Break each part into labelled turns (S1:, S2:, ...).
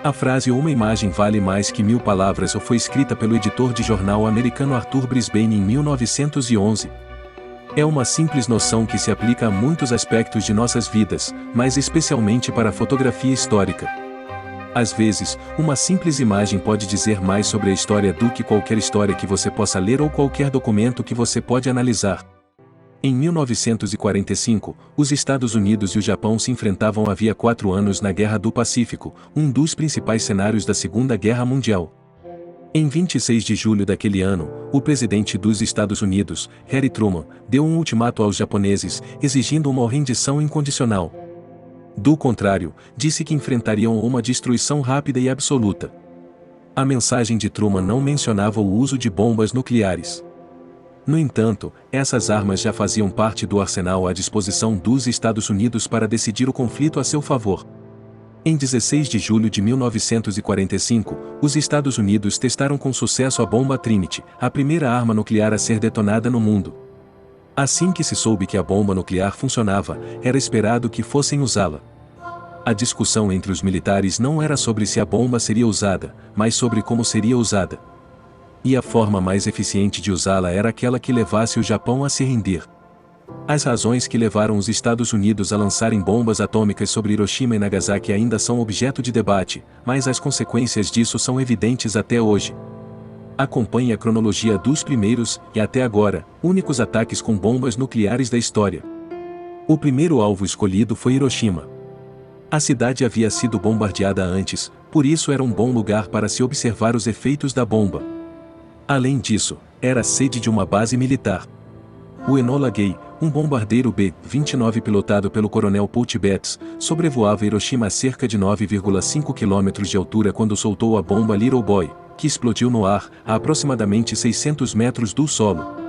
S1: A frase "uma imagem vale mais que 1000 palavras" foi escrita pelo editor de jornal americano Arthur Brisbane em 1911. É uma simples noção que se aplica a muitos aspectos de nossas vidas, mas especialmente para a fotografia histórica. Às vezes, uma simples imagem pode dizer mais sobre a história do que qualquer história que você possa ler ou qualquer documento que você pode analisar. Em 1945, os Estados Unidos e o Japão se enfrentavam havia 4 anos na Guerra do Pacífico, um dos principais cenários da Segunda Guerra Mundial. Em 26 de julho daquele ano, o presidente dos Estados Unidos, Harry Truman, deu um ultimato aos japoneses, exigindo uma rendição incondicional. Do contrário, disse que enfrentariam uma destruição rápida e absoluta. A mensagem de Truman não mencionava o uso de bombas nucleares. No entanto, essas armas já faziam parte do arsenal à disposição dos Estados Unidos para decidir o conflito a seu favor. Em 16 de julho de 1945, os Estados Unidos testaram com sucesso a bomba Trinity, a primeira arma nuclear a ser detonada no mundo. Assim que se soube que a bomba nuclear funcionava, era esperado que fossem usá-la. A discussão entre os militares não era sobre se a bomba seria usada, mas sobre como seria usada. E a forma mais eficiente de usá-la era aquela que levasse o Japão a se render. As razões que levaram os Estados Unidos a lançarem bombas atômicas sobre Hiroshima e Nagasaki ainda são objeto de debate, mas as consequências disso são evidentes até hoje. Acompanhe a cronologia dos primeiros, e até agora, únicos ataques com bombas nucleares da história. O primeiro alvo escolhido foi Hiroshima. A cidade havia sido bombardeada antes, por isso era um bom lugar para se observar os efeitos da bomba. Além disso, era a sede de uma base militar. O Enola Gay, um bombardeiro B-29 pilotado pelo coronel Paul Tibbets, sobrevoava Hiroshima a cerca de 9,5 km de altura quando soltou a bomba Little Boy, que explodiu no ar, a aproximadamente 600 metros do solo.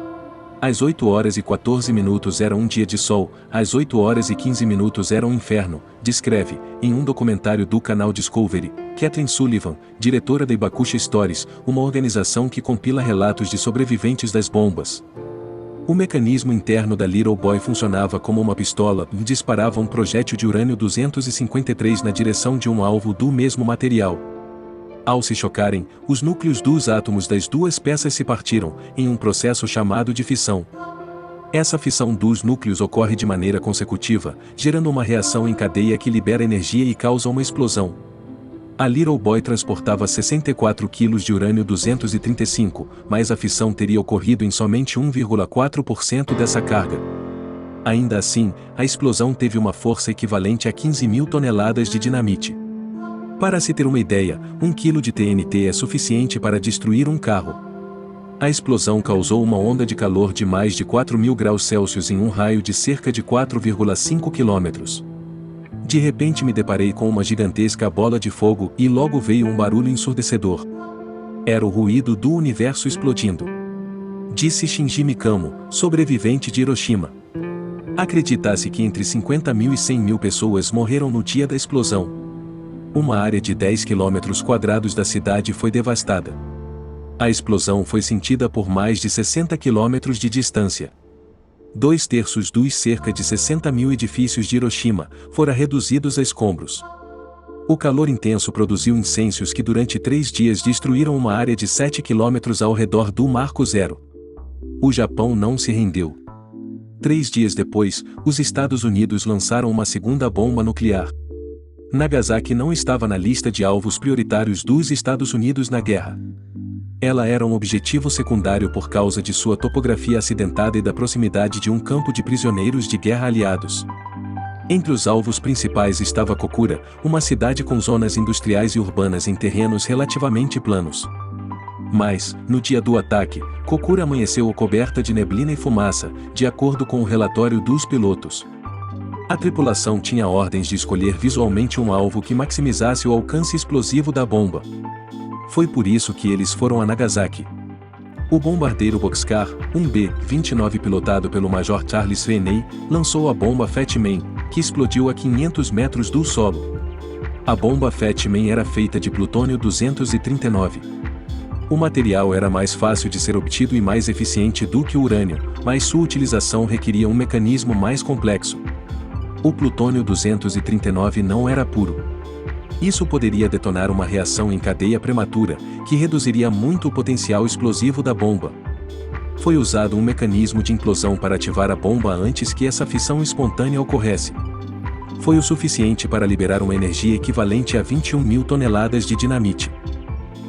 S1: Às 8h14 era um dia de sol, às 8h15 era um inferno, descreve, em um documentário do canal Discovery, Kathleen Sullivan, diretora da Hibakusha Stories, uma organização que compila relatos de sobreviventes das bombas. O mecanismo interno da Little Boy funcionava como uma pistola e disparava um projétil de urânio-253 na direção de um alvo do mesmo material. Ao se chocarem, os núcleos dos átomos das duas peças se partiram, em um processo chamado de fissão. Essa fissão dos núcleos ocorre de maneira consecutiva, gerando uma reação em cadeia que libera energia e causa uma explosão. A Little Boy transportava 64 kg de urânio-235, mas a fissão teria ocorrido em somente 1,4% dessa carga. Ainda assim, a explosão teve uma força equivalente a 15.000 toneladas de dinamite. Para se ter uma ideia, 1 kg de TNT é suficiente para destruir um carro. A explosão causou uma onda de calor de mais de 4.000 graus Celsius em um raio de cerca de 4,5 km. De repente me deparei com uma gigantesca bola de fogo e logo veio um barulho ensurdecedor. Era o ruído do universo explodindo. Disse Shinji Mikamo, sobrevivente de Hiroshima. Acredita-se que entre 50.000 e 100.000 pessoas morreram no dia da explosão. Uma área de 10 km² da cidade foi devastada. A explosão foi sentida por mais de 60 km de distância. 2/3 dos cerca de 60.000 edifícios de Hiroshima foram reduzidos a escombros. O calor intenso produziu incêndios que durante 3 dias destruíram uma área de 7 km ao redor do Marco Zero. O Japão não se rendeu. 3 dias depois, os Estados Unidos lançaram uma segunda bomba nuclear. Nagasaki não estava na lista de alvos prioritários dos Estados Unidos na guerra. Ela era um objetivo secundário por causa de sua topografia acidentada e da proximidade de um campo de prisioneiros de guerra aliados. Entre os alvos principais estava Kokura, uma cidade com zonas industriais e urbanas em terrenos relativamente planos. Mas, no dia do ataque, Kokura amanheceu coberta de neblina e fumaça, de acordo com o relatório dos pilotos. A tripulação tinha ordens de escolher visualmente um alvo que maximizasse o alcance explosivo da bomba. Foi por isso que eles foram a Nagasaki. O bombardeiro Boxcar, um B-29 pilotado pelo Major Charles Feeney, lançou a bomba Fat Man, que explodiu a 500 metros do solo. A bomba Fat Man era feita de plutônio-239. O material era mais fácil de ser obtido e mais eficiente do que o urânio, mas sua utilização requeria um mecanismo mais complexo. O plutônio-239 não era puro. Isso poderia detonar uma reação em cadeia prematura, que reduziria muito o potencial explosivo da bomba. Foi usado um mecanismo de implosão para ativar a bomba antes que essa fissão espontânea ocorresse. Foi o suficiente para liberar uma energia equivalente a 21.000 toneladas de dinamite.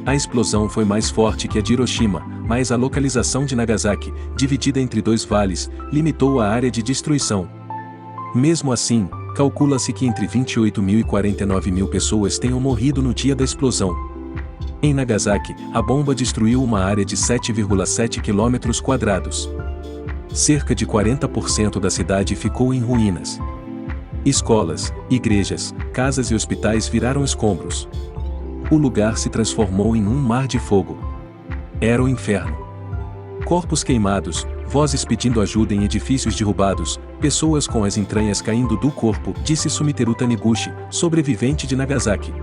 S1: A explosão foi mais forte que a de Hiroshima, mas a localização de Nagasaki, dividida entre dois vales, limitou a área de destruição. Mesmo assim, calcula-se que entre 28.000 e 49.000 pessoas tenham morrido no dia da explosão. Em Nagasaki, a bomba destruiu uma área de 7,7 km². Cerca de 40% da cidade ficou em ruínas. Escolas, igrejas, casas e hospitais viraram escombros. O lugar se transformou em um mar de fogo. Era o inferno. Corpos queimados, vozes pedindo ajuda em edifícios derrubados, pessoas com as entranhas caindo do corpo, disse Sumiteru Taniguchi, sobrevivente de Nagasaki.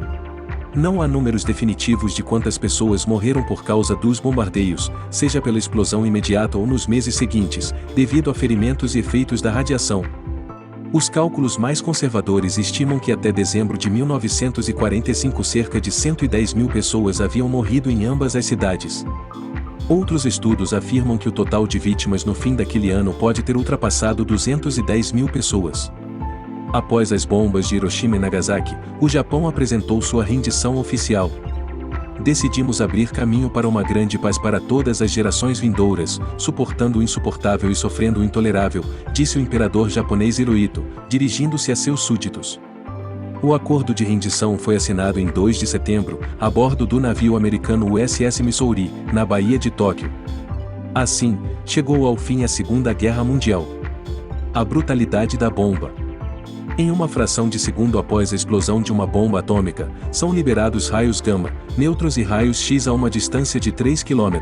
S1: Não há números definitivos de quantas pessoas morreram por causa dos bombardeios, seja pela explosão imediata ou nos meses seguintes, devido a ferimentos e efeitos da radiação. Os cálculos mais conservadores estimam que até dezembro de 1945 cerca de 110.000 pessoas haviam morrido em ambas as cidades. Outros estudos afirmam que o total de vítimas no fim daquele ano pode ter ultrapassado 210.000 pessoas. Após as bombas de Hiroshima e Nagasaki, o Japão apresentou sua rendição oficial. Decidimos abrir caminho para uma grande paz para todas as gerações vindouras, suportando o insuportável e sofrendo o intolerável, disse o imperador japonês Hirohito, dirigindo-se a seus súditos. O acordo de rendição foi assinado em 2 de setembro, a bordo do navio americano USS Missouri, na Baía de Tóquio. Assim, chegou ao fim a Segunda Guerra Mundial. A brutalidade da bomba. Em uma fração de segundo após a explosão de uma bomba atômica, são liberados raios gama, nêutrons e raios X a uma distância de 3 km.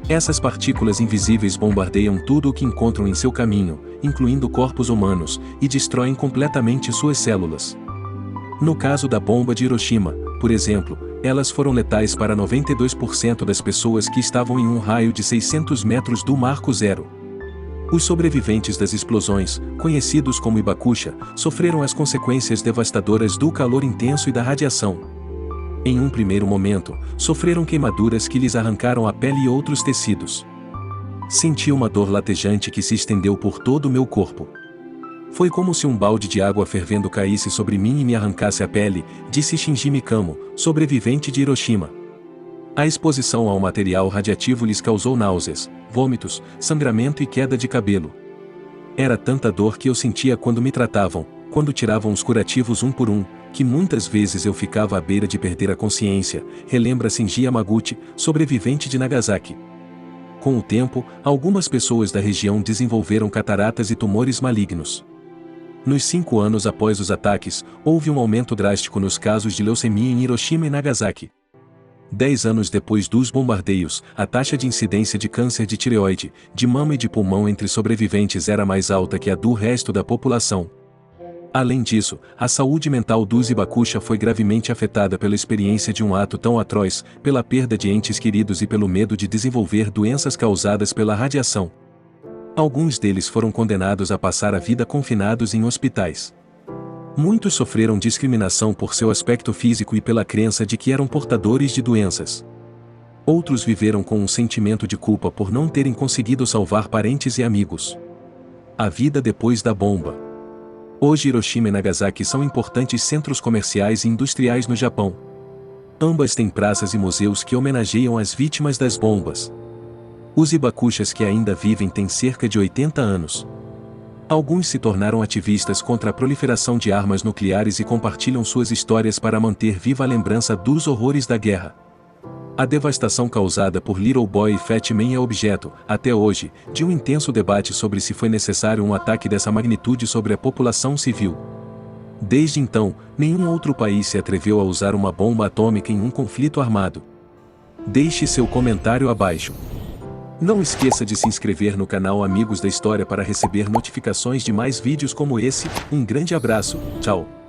S1: Essas partículas invisíveis bombardeiam tudo o que encontram em seu caminho, incluindo corpos humanos, e destroem completamente suas células. No caso da bomba de Hiroshima, por exemplo, elas foram letais para 92% das pessoas que estavam em um raio de 600 metros do Marco Zero. Os sobreviventes das explosões, conhecidos como Hibakusha, sofreram as consequências devastadoras do calor intenso e da radiação. Em um primeiro momento, sofreram queimaduras que lhes arrancaram a pele e outros tecidos. Senti uma dor latejante que se estendeu por todo o meu corpo. Foi como se um balde de água fervendo caísse sobre mim e me arrancasse a pele, disse Shinji Mikamo, sobrevivente de Hiroshima. A exposição ao material radiativo lhes causou náuseas, vômitos, sangramento e queda de cabelo. Era tanta dor que eu sentia quando me tratavam, quando tiravam os curativos um por um, que muitas vezes eu ficava à beira de perder a consciência, relembra Shinji Yamaguchi, sobrevivente de Nagasaki. Com o tempo, algumas pessoas da região desenvolveram cataratas e tumores malignos. Nos 5 anos após os ataques, houve um aumento drástico nos casos de leucemia em Hiroshima e Nagasaki. 10 anos depois dos bombardeios, a taxa de incidência de câncer de tireoide, de mama e de pulmão entre sobreviventes era mais alta que a do resto da população. Além disso, a saúde mental dos Hibakusha foi gravemente afetada pela experiência de um ato tão atroz, pela perda de entes queridos e pelo medo de desenvolver doenças causadas pela radiação. Alguns deles foram condenados a passar a vida confinados em hospitais. Muitos sofreram discriminação por seu aspecto físico e pela crença de que eram portadores de doenças. Outros viveram com um sentimento de culpa por não terem conseguido salvar parentes e amigos. A vida depois da bomba. Hoje Hiroshima e Nagasaki são importantes centros comerciais e industriais no Japão. Ambas têm praças e museus que homenageiam as vítimas das bombas. Os Hibakushas que ainda vivem têm cerca de 80 anos. Alguns se tornaram ativistas contra a proliferação de armas nucleares e compartilham suas histórias para manter viva a lembrança dos horrores da guerra. A devastação causada por Little Boy e Fat Man é objeto, até hoje, de um intenso debate sobre se foi necessário um ataque dessa magnitude sobre a população civil. Desde então, nenhum outro país se atreveu a usar uma bomba atômica em um conflito armado. Deixe seu comentário abaixo. Não esqueça de se inscrever no canal Amigos da História para receber notificações de mais vídeos como esse. Um grande abraço, tchau!